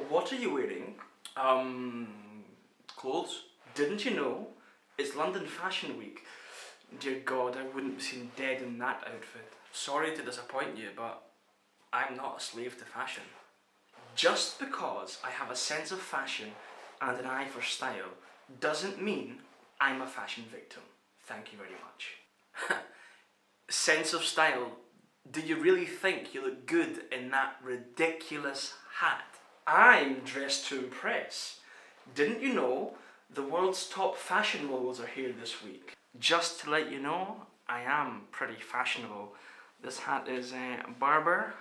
what are you wearing? Clothes? Didn't you know? It's London Fashion Week. Dear God, I wouldn't be seen dead in that outfit. Sorry to disappoint you, but I'm not a slave to fashion. Just because I have a sense of fashion and an eye for style doesn't mean I'm a fashion victim. Thank you very much. Sense of style. Do you really think you look good in that ridiculous hat? I'm dressed to impress. Didn't you know the world's top fashion moguls are here this week? Just to let you know, I am pretty fashionable. This hat is Barber.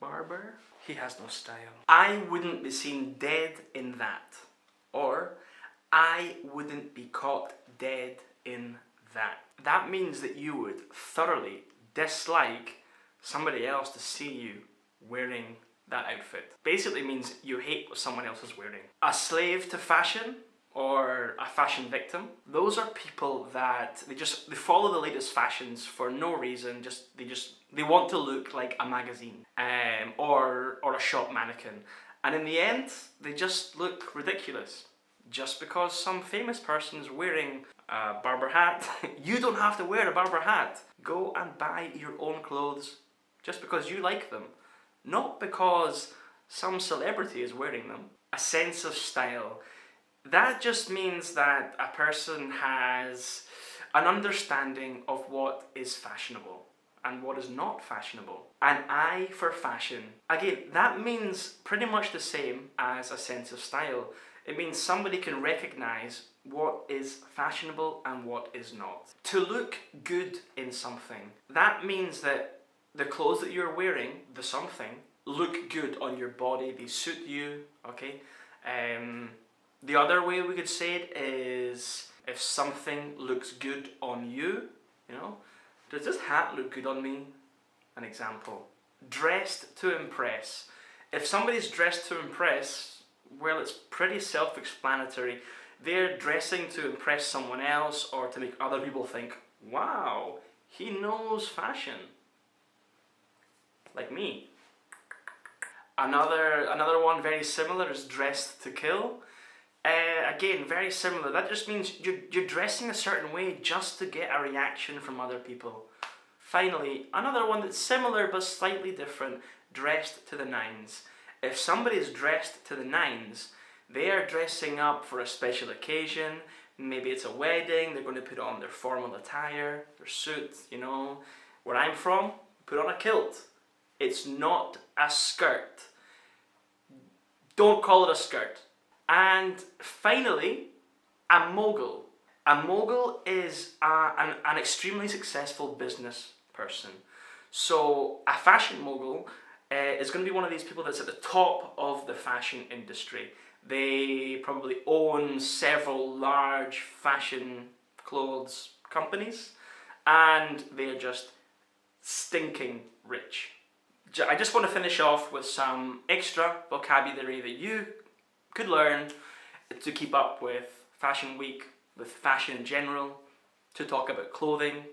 Barber? He has no style. I wouldn't be seen dead in that. Or, I wouldn't be caught dead in that. That means that you would thoroughly dislike somebody else to see you wearing that outfit. Basically means you hate what someone else is wearing. A slave to fashion or a fashion victim, those are people that they follow the latest fashions for no reason. They want to look like a magazine or a shop mannequin, and in the end they just look ridiculous. Just because some famous person is wearing a Barber hat, you don't have to wear a Barber hat. Go and buy your own clothes just because you like them, not because some celebrity is wearing them. A sense of style. That just means that a person has an understanding of what is fashionable and what is not fashionable. An eye for fashion. Again, that means pretty much the same as a sense of style. It means somebody can recognize what is fashionable and what is not. To look good in something, that means that the clothes that you're wearing, the something, look good on your body, they suit you, okay? The other way we could say it is if something looks good on you, you know? Does this hat look good on me? An example. Dressed to impress. If somebody's dressed to impress, well, it's pretty self-explanatory. They're dressing to impress someone else or to make other people think, wow, he knows fashion. Like me. Another one very similar is dressed to kill. Again, very similar. That just means you're dressing a certain way just to get a reaction from other people. Finally, another one that's similar but slightly different, dressed to the nines. If somebody is dressed to the nines, they are dressing up for a special occasion. Maybe it's a wedding, they're going to put on their formal attire, their suit, you know. Where I'm from, put on a kilt. It's not a skirt. Don't call it a skirt. And finally, a mogul. A mogul is an extremely successful business person. So a fashion mogul is going to be one of these people that's at the top of the fashion industry. They probably own several large fashion clothes companies and they're just stinking rich. I just want to finish off with some extra vocabulary that you could learn to keep up with Fashion Week, with fashion in general, to talk about clothing,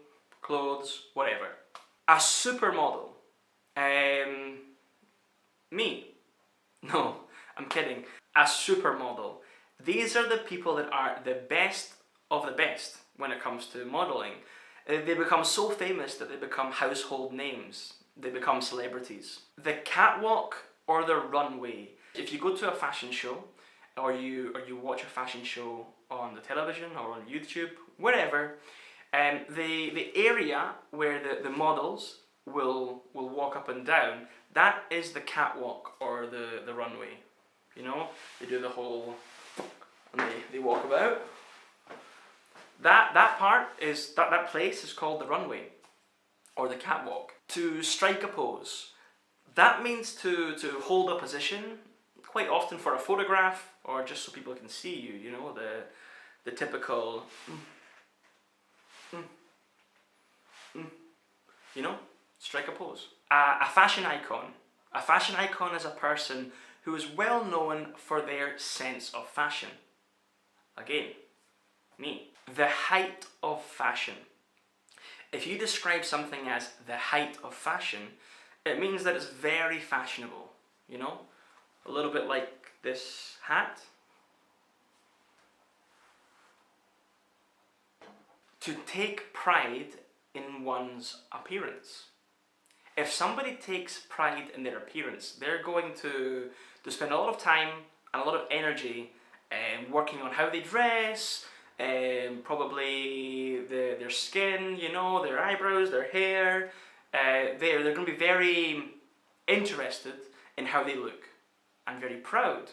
clothes, whatever. A supermodel. Me. No, I'm kidding. A supermodel. These are the people that are the best of the best when it comes to modeling. They become so famous that they become household names. They become celebrities. The catwalk or the runway. If you go to a fashion show, or you watch a fashion show on the television or on YouTube, wherever, the area where the models will walk up and down, that is the catwalk or the runway. You know, they do the whole, and they walk about. That part is, that place is called the runway or the catwalk. To strike a pose, that means to hold a position, quite often for a photograph or just so people can see you, you know, the typical you know, strike a pose. A fashion icon. A fashion icon is a person who is well known for their sense of fashion. Again, me. The height of fashion. If you describe something as the height of fashion, It means that it's very fashionable, you know? A little bit like this hat. To take pride in one's appearance. If somebody takes pride in their appearance, they're going to spend a lot of time and a lot of energy working on how they dress, probably their skin, you know, their eyebrows, their hair. They're going to be very interested in how they look and very pride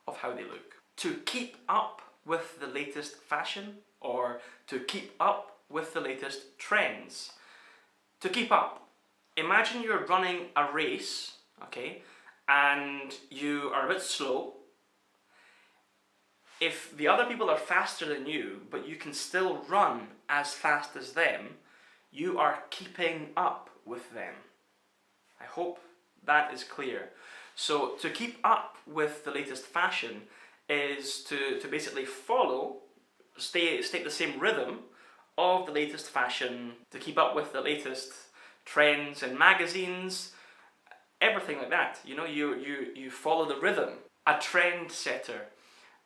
of how they look. To keep up with the latest fashion, or to keep up with the latest trends. To keep up. Imagine you're running a race, okay, and you are a bit slow. If the other people are faster than you, but you can still run as fast as them, you are keeping up with them. I hope that is clear. So to keep up with the latest fashion is to basically follow, stay the same rhythm of the latest fashion, to keep up with the latest trends in magazines, everything like that. You know, you follow the rhythm. A trendsetter.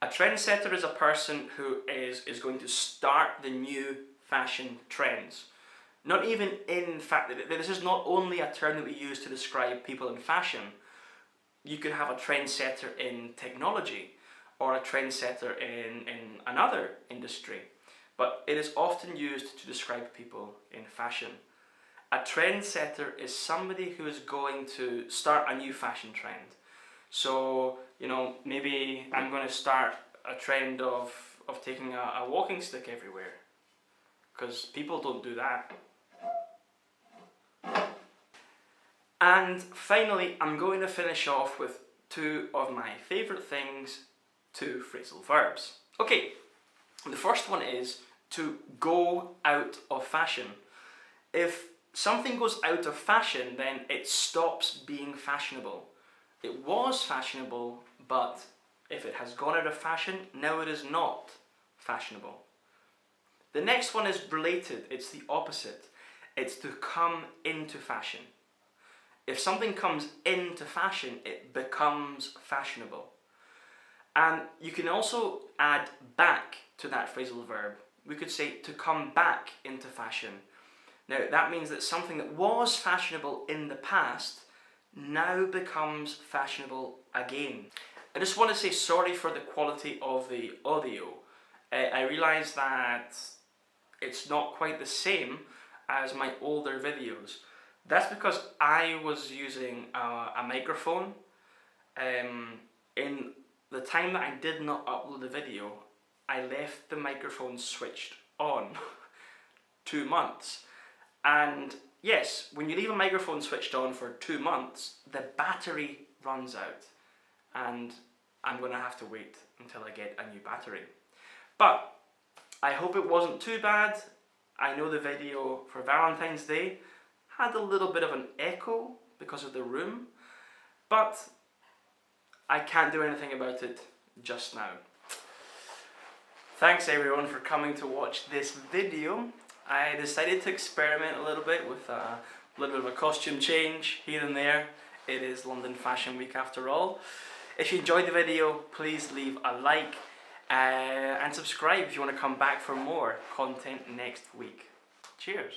A trendsetter is a person who is going to start the new fashion trends. Not even in fact, this is not only a term that we use to describe people in fashion. You could have a trendsetter in technology or a trendsetter in another industry, but it is often used to describe people in fashion. A trendsetter is somebody who is going to start a new fashion trend. So, you know, maybe I'm going to start a trend of taking a walking stick everywhere, because people don't do that. And finally, I'm going to finish off with two of my favourite things, two phrasal verbs. Okay, the first one is to go out of fashion. If something goes out of fashion, then it stops being fashionable. It was fashionable, but if it has gone out of fashion, now it is not fashionable. The next one is related, it's the opposite. It's to come into fashion. If something comes into fashion, it becomes fashionable. And you can also add back to that phrasal verb. We could say to come back into fashion. Now that means that something that was fashionable in the past now becomes fashionable again. I just want to say sorry for the quality of the audio. I realise that it's not quite the same as my older videos. That's because I was using a microphone. In the time that I did not upload the video, I left the microphone switched on 2 months. And yes, when you leave a microphone switched on for 2 months, the battery runs out. And I'm going to have to wait until I get a new battery. But I hope it wasn't too bad. I know the video for Valentine's Day had a little bit of an echo because of the room, but I can't do anything about it just now. Thanks everyone for coming to watch this video. I decided to experiment a little bit with a little bit of a costume change here and there. It is London Fashion Week after all. If you enjoyed the video, please leave a like and subscribe if you want to come back for more content next week. Cheers!